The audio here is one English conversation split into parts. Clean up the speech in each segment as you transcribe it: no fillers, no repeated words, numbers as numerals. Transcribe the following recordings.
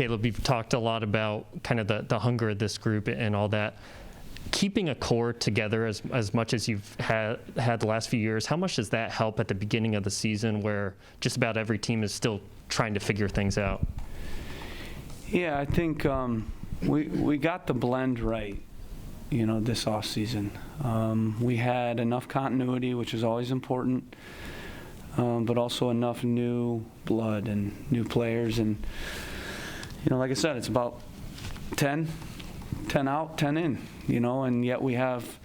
Caleb, you've talked a lot about kind of the hunger of this group and all that. Keeping a core together as much as you've had the last few years, how much does that help at the beginning of the season where just about every team is still trying to figure things out? Yeah, I think we got the blend right, this off season. We had enough continuity, which is always important, but also enough new blood and new players. And, like I said, it's about 10 out, 10 in, and yet we have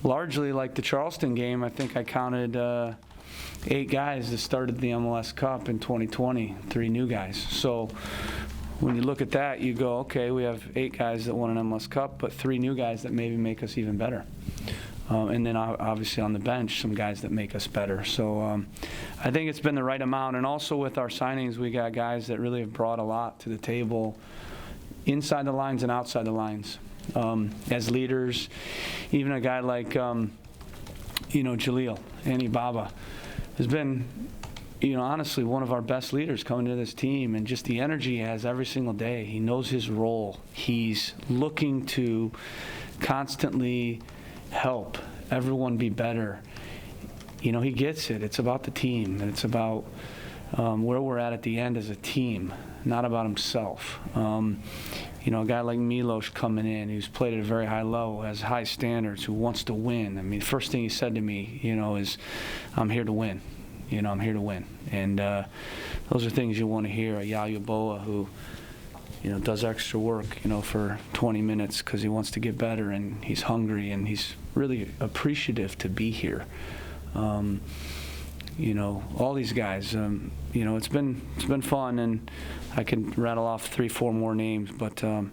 largely, like the Charleston game, I think I counted 8 guys that started the MLS Cup in 2020, 3 new guys. So when you look at that, you go, okay, we have 8 guys that won an MLS Cup, but 3 new guys that maybe make us even better. And then obviously on the bench, some guys that make us better. So I think it's been the right amount. And also with our signings, we got guys that really have brought a lot to the table inside the lines and outside the lines as leaders. Even a guy like, Jaleel Anibaba has been, honestly one of our best leaders coming to this team, and just the energy he has every single day. He knows his role. He's looking to constantly help everyone be better. He gets it. It's about the team, and it's about where we're at the end as a team, not about himself. A guy like Milos coming in, who's played at a very high level, has high standards, who wants to win. I mean, the first thing he said to me, is, I'm here to win. I'm here to win. And those are things you want to hear. A Yaya Boa who, does extra work, for 20 minutes because he wants to get better, and he's hungry, and he's really appreciative to be here. All these guys, it's been fun, and I can rattle off 3, 4 more names, but it's a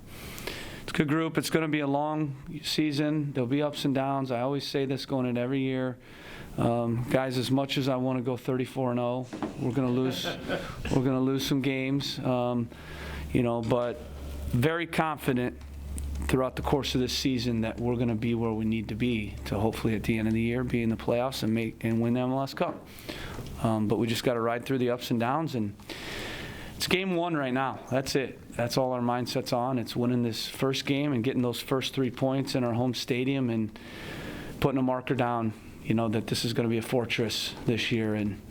good group. It's going to be a long season. There'll be ups and downs. I always say this going into every year. Guys, as much as I want to go 34-0, we're going to lose some games, but very confident throughout the course of this season that we're going to be where we need to be to hopefully at the end of the year be in the playoffs and win the MLS Cup. But we just got to ride through the ups and downs, and it's game 1 right now. That's it. That's all our mindset's on. It's winning this first game and getting those first 3 points in our home stadium and putting a marker down, that this is going to be a fortress this year, and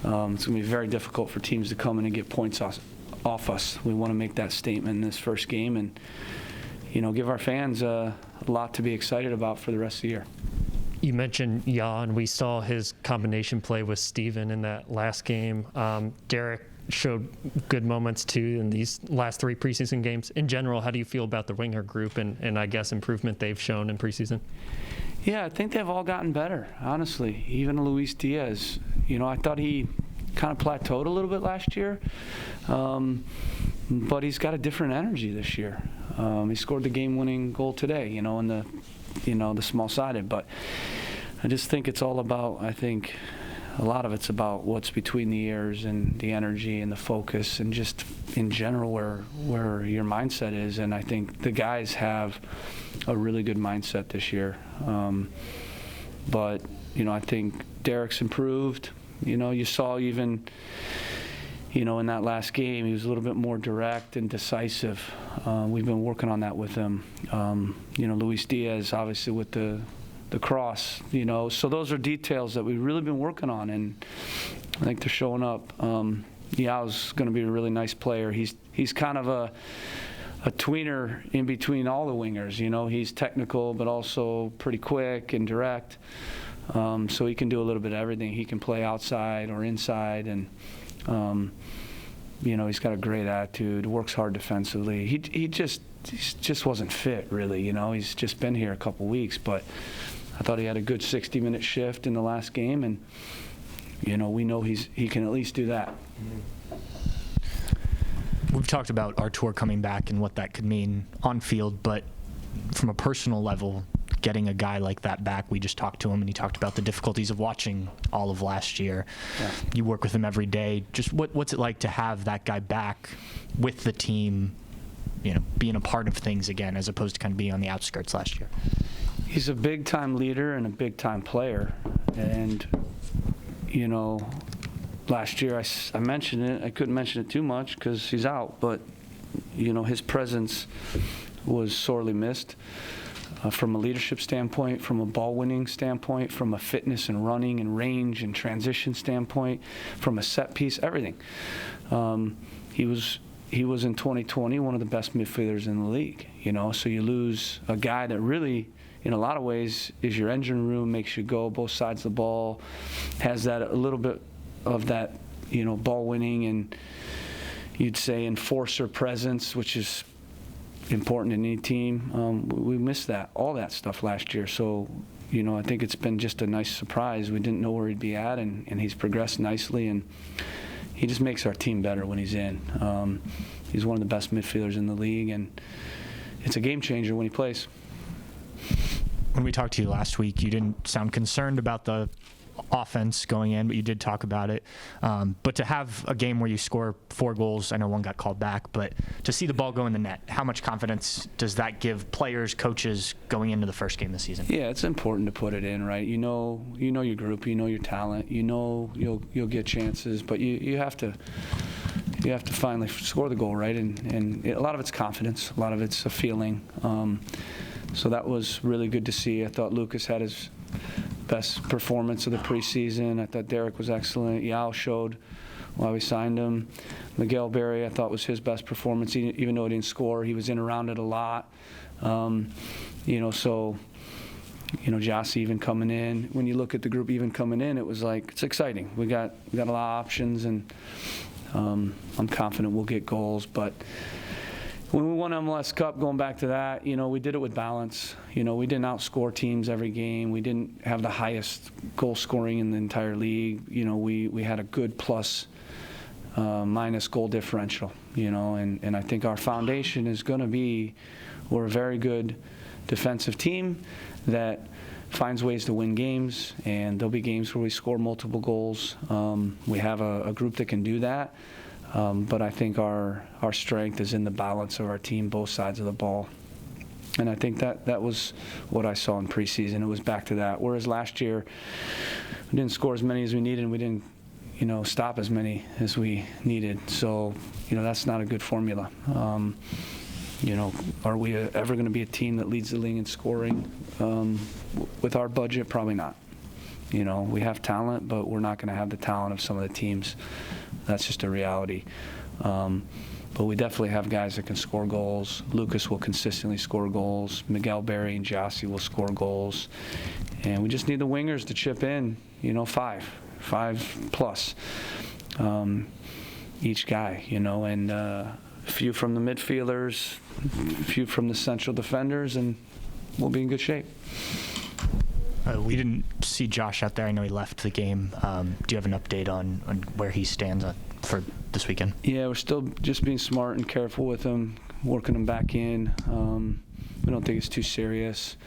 it's going to be very difficult for teams to come in and get points off us. We want to make that statement in this first game and, give our fans a lot to be excited about for the rest of the year. You mentioned Jan. We saw his combination play with Steven in that last game. Derek showed good moments too in these last 3 preseason games. In general, how do you feel about the winger group and I guess improvement they've shown in preseason? Yeah, I think they've all gotten better, honestly. Even Luis Diaz, I thought he kind of plateaued a little bit last year, but he's got a different energy this year. He scored the game-winning goal today, in the small-sided. But I just think it's all about, I think a lot of it's about what's between the ears and the energy and the focus and just in general where your mindset is. And I think the guys have a really good mindset this year. But, I think Derek's improved. You saw even, in that last game, he was a little bit more direct and decisive. We've been working on that with him. Luis Diaz, obviously, with the cross, So those are details that we've really been working on, and I think they're showing up. Yao's going to be a really nice player. He's kind of a tweener in between all the wingers. He's technical, but also pretty quick and direct. So he can do a little bit of everything. He can play outside or inside, and he's got a great attitude. Works hard defensively. He just wasn't fit really. He's just been here a couple weeks, but I thought he had a good 60-minute shift in the last game, and we know he can at least do that. We've talked about Artur coming back and what that could mean on field, but from a personal level, getting a guy like that back, we just talked to him and he talked about the difficulties of watching all of last year. Yeah. You work with him every day. Just what's it like to have that guy back with the team, being a part of things again, as opposed to kind of being on the outskirts last year? He's a big-time leader and a big-time player. And, last year I mentioned it. I couldn't mention it too much because he's out. But, his presence was sorely missed. From a leadership standpoint, from a ball winning standpoint, from a fitness and running and range and transition standpoint, from a set piece, everything. He was in 2020 one of the best midfielders in the league, so you lose a guy that really, in a lot of ways, is your engine room, makes you go both sides of the ball, has that a little bit of that, ball winning and you'd say enforcer presence, which is important in any team. We missed all that stuff last year. So, I think it's been just a nice surprise. We didn't know where he'd be at, and he's progressed nicely, and he just makes our team better when he's in. He's one of the best midfielders in the league, and it's a game changer when he plays. When we talked to you last week, you didn't sound concerned about the offense going in, but you did talk about it. But to have a game where you score 4 goals, I know one got called back, but to see the ball go in the net, how much confidence does that give players, coaches going into the first game this season? Yeah, it's important to put it in, right? You know your group, you know your talent, you'll get chances, but you have to finally score the goal, right? And a lot of it's confidence, a lot of it's a feeling. So that was really good to see. I thought Lucas had his best performance of the preseason. I thought Derek was excellent. Yao showed why we signed him. Miguel Berry, I thought, was his best performance, even though he didn't score. He was in around it a lot. Jossie even coming in. When you look at the group even coming in, it was like, it's exciting. We got a lot of options, and I'm confident we'll get goals. But when we won MLS Cup, going back to that, we did it with balance. We didn't outscore teams every game. We didn't have the highest goal scoring in the entire league. We had a good plus minus goal differential, and I think our foundation is going to be, we're a very good defensive team that finds ways to win games, and there'll be games where we score multiple goals. We have a group that can do that. But I think our strength is in the balance of our team, both sides of the ball. And I think that was what I saw in preseason. It was back to that. Whereas last year, we didn't score as many as we needed, and we didn't, stop as many as we needed. So, that's not a good formula. Are we ever going to be a team that leads the league in scoring? With our budget, probably not. We have talent, but we're not going to have the talent of some of the teams. That's just a reality. But we definitely have guys that can score goals. Lucas will consistently score goals. Miguel Berry and Jossie will score goals. And we just need the wingers to chip in, 5 plus each guy, and a few from the midfielders, a few from the central defenders, and we'll be in good shape. We didn't see Josh out there. I know he left the game. Do you have an update on where he stands for this weekend? Yeah, we're still just being smart and careful with him, working him back in. We don't think it's too serious.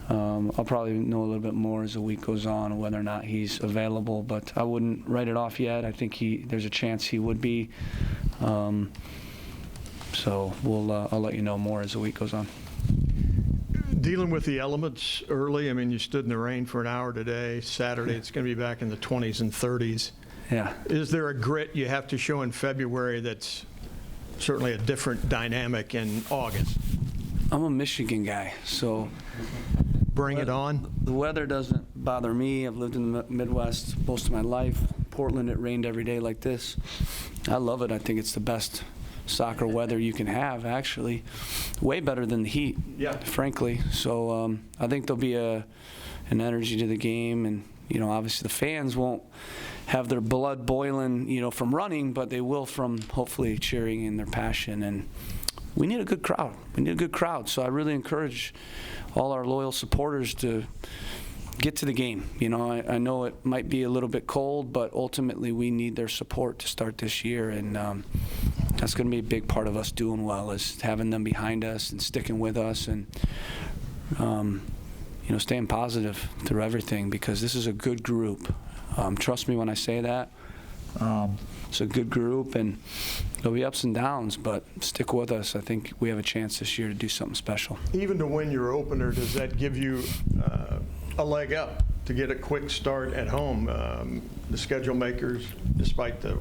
I'll probably know a little bit more as the week goes on whether or not he's available, but I wouldn't write it off yet. I think there's a chance he would be. So I'll let you know more as the week goes on. Dealing with the elements early, you stood in the rain for an hour today. Saturday, it's going to be back in the 20s and 30s. Yeah. Is there a grit you have to show in February that's certainly a different dynamic in August? I'm a Michigan guy, so bring it on. The weather doesn't bother me. I've lived in the Midwest most of my life. Portland, it rained every day like this. I love it. I think it's the best soccer weather you can have, actually. Way better than the heat, frankly. So I think there'll be an energy to the game, and obviously the fans won't have their blood boiling, from running, but they will from hopefully cheering and their passion. And we need a good crowd. So I really encourage all our loyal supporters to get to the game. I know it might be a little bit cold, but ultimately we need their support to start this year, and that's going to be a big part of us doing well, is having them behind us and sticking with us, and staying positive through everything, because this is a good group. Trust me when I say that. It's a good group, and there'll be ups and downs, but stick with us. I think we have a chance this year to do something special. Even to win your opener, does that give you a leg up to get a quick start at home? The schedule makers, despite the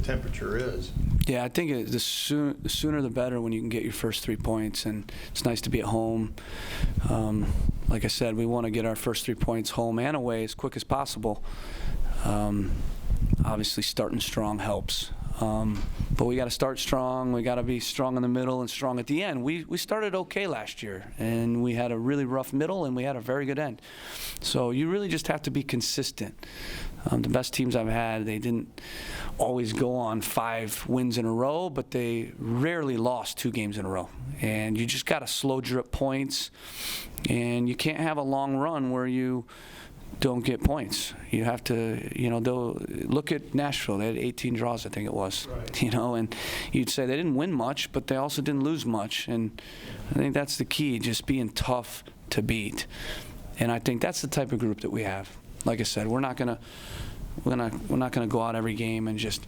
temperature is. Yeah, I think the sooner the better when you can get your first 3 points, and it's nice to be at home. Like I said, we want to get our first 3 points home and away as quick as possible. Obviously, starting strong helps. But we got to start strong. We got to be strong in the middle and strong at the end. We started okay last year, and we had a really rough middle, and we had a very good end. So you really just have to be consistent. The best teams I've had, they didn't always go on 5 wins in a row, but they rarely lost 2 games in a row. And you just got to slow drip points, and you can't have a long run where you don't get points. You have to, they'll look at Nashville. They had 18 draws, I think it was. Right. And you'd say they didn't win much, but they also didn't lose much. And I think that's the key, just being tough to beat. And I think that's the type of group that we have. Like I said, we're not gonna go out every game and just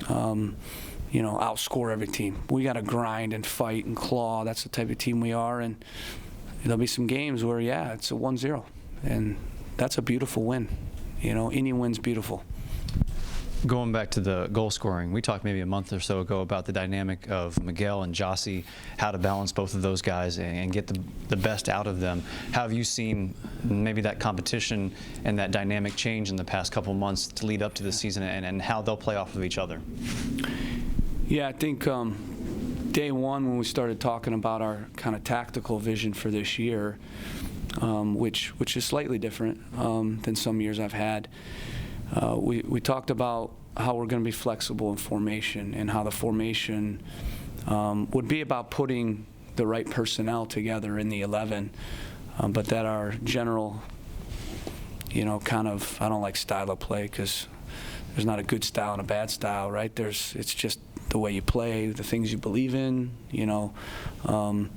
outscore every team. We got to grind and fight and claw. That's the type of team we are. And there'll be some games where it's a 1-0, and that's a beautiful win. Any win's beautiful. Going back to the goal scoring, we talked maybe a month or so ago about the dynamic of Miguel and Jossie, how to balance both of those guys and get the best out of them. How have you seen maybe that competition and that dynamic change in the past couple months to lead up to the season, and how they'll play off of each other? Yeah, I think day one when we started talking about our kind of tactical vision for this year, which is slightly different than some years I've had. We talked about how we're going to be flexible in formation, and how the formation would be about putting the right personnel together in the 11, but that our general, kind of, I don't like style of play, because there's not a good style and a bad style, right? It's just the way you play, the things you believe in, your kind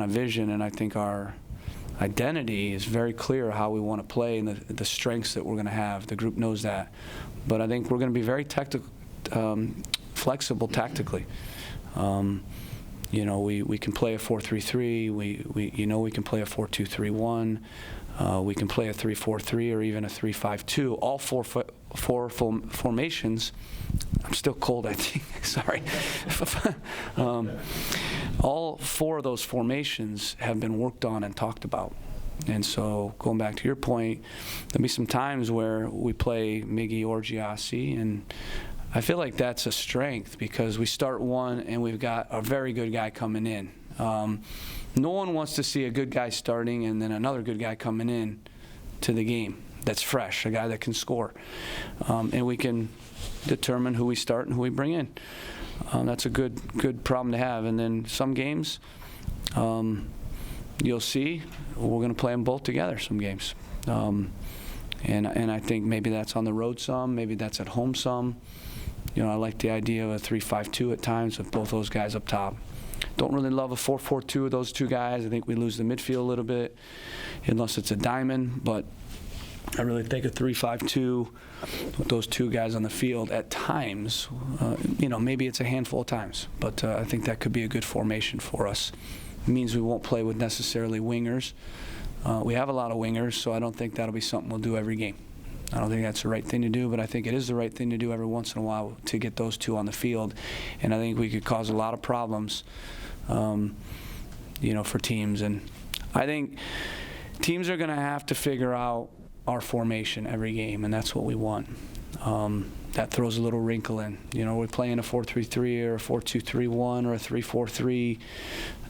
of vision, and I think our identity is very clear how we want to play and the strengths that we're going to have. The group knows that. But I think we're going to be very flexible tactically. We can play a 4-3-3. We can play a 4-2-3-1. We can play a 3-4-3 or even a 3-5-2. All four formations. I'm still cold, I think. Sorry. All 4 of those formations have been worked on and talked about. And so, going back to your point, there'll be some times where we play Miggy or Jossie, and I feel like that's a strength, because we start one and we've got a very good guy coming in. No one wants to see a good guy starting and then another good guy coming in to the game that's fresh, a guy that can score. And we can determine who we start and who we bring in. That's a good problem to have. And then some games, you'll see we're going to play them both together some games. And I think maybe that's on the road some, maybe that's at home some. I like the idea of a 3-5-2 at times with both those guys up top. Don't really love a 4-4-2 with those 2 guys. I think we lose the midfield a little bit unless it's a diamond, but I really think a 3-5-2 with those 2 guys on the field at times, maybe it's a handful of times, but I think that could be a good formation for us. It means we won't play with necessarily wingers. We have a lot of wingers, so I don't think that'll be something we'll do every game. I don't think that's the right thing to do, but I think it is the right thing to do every once in a while to get those 2 on the field. And I think we could cause a lot of problems, for teams. And I think teams are going to have to figure out our formation every game, and that's what we want. That throws a little wrinkle in. We're playing a 4-3-3 or a 4-2-3-1 or a 3-4-3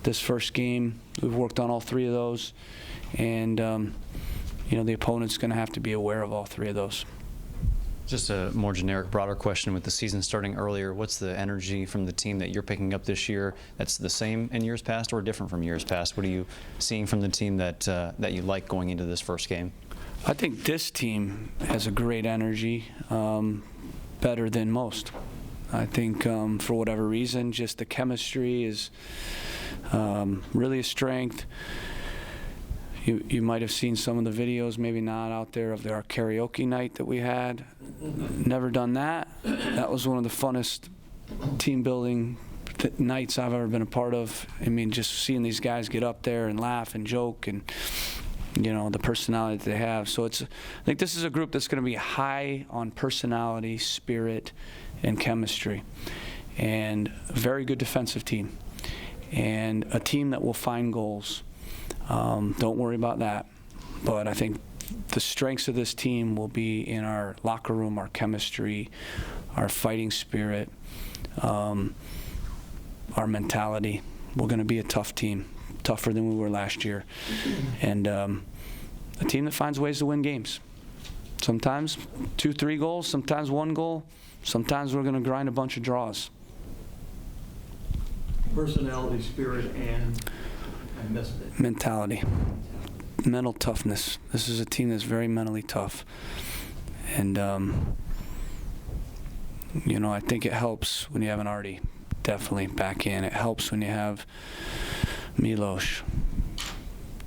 this first game. We've worked on all 3 of those, and the opponent's going to have to be aware of all 3 of those. Just a more generic, broader question. With the season starting earlier, what's the energy from the team that you're picking up this year that's the same in years past or different from years past? What are you seeing from the team that you like going into this first game? I think this team has a great energy, better than most. I think for whatever reason, just the chemistry is really a strength. You might have seen some of the videos, maybe not out there, of our karaoke night that we had. Never done that. That was one of the funnest team building nights I've ever been a part of. I mean, just seeing these guys get up there and laugh and joke, and the personality that they have. So I think this is a group that's going to be high on personality, spirit, and chemistry. and a very good defensive team, and a team that will find goals. Don't worry about that. But I think the strengths of this team will be in our locker room, our chemistry, our fighting spirit, our mentality. We're going to be a tough team, tougher than we were last year, and a team that finds ways to win games. Sometimes 2-3 goals, sometimes 1 goal, sometimes we're going to grind a bunch of draws. Personality, spirit, and I missed it. Mentality, mental toughness. This is a team that's very mentally tough, and you know, I think it helps when you have an Artie definitely back in. It helps when you have Milos,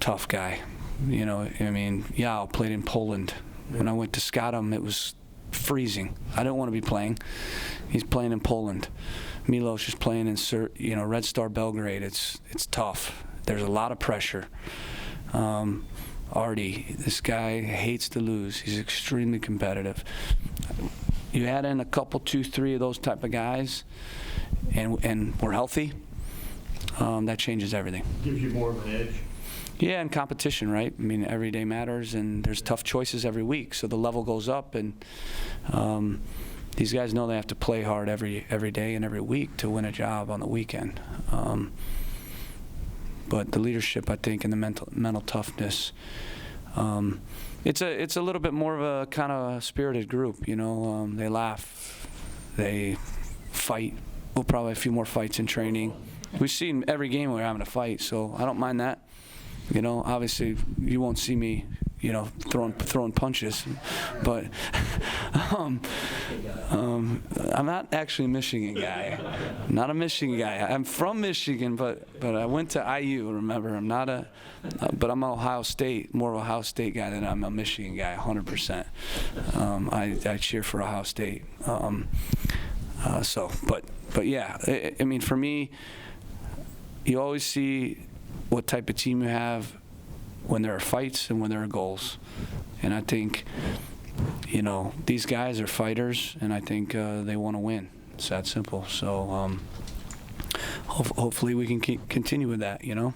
tough guy. You know, I mean, Yao played in Poland. When I went to scout him, it was freezing. I didn't want to be playing. He's playing in Poland. Milos is playing in Red Star Belgrade. It's tough. There's a lot of pressure. Artie, this guy hates to lose. He's extremely competitive. You add in a couple, 2, 3 of those type of guys, and we're healthy, that changes everything. Gives you more of an edge. Yeah, and competition, right? I mean, every day matters, and there's tough choices every week, so the level goes up, and these guys know they have to play hard every day and every week to win a job on the weekend. But the leadership, I think, and the mental toughness, it's a little bit more of a kind of spirited group, you know. They laugh, they fight. We'll probably have a few more fights in training. We've seen every game we're having a fight, so I don't mind that. You know, obviously you won't see me, you know, throwing punches, but I'm not actually a Michigan guy. I'm not a Michigan guy. I'm from Michigan, but I went to IU. Remember, I'm not but I'm an Ohio State, more of a Ohio State guy than I'm a Michigan guy, 100%. I cheer for Ohio State. But yeah, I mean, for me, you always see what type of team you have when there are fights and when there are goals. And I think, you know, these guys are fighters, and I think they want to win. It's that simple. So hopefully we can continue with that, you know.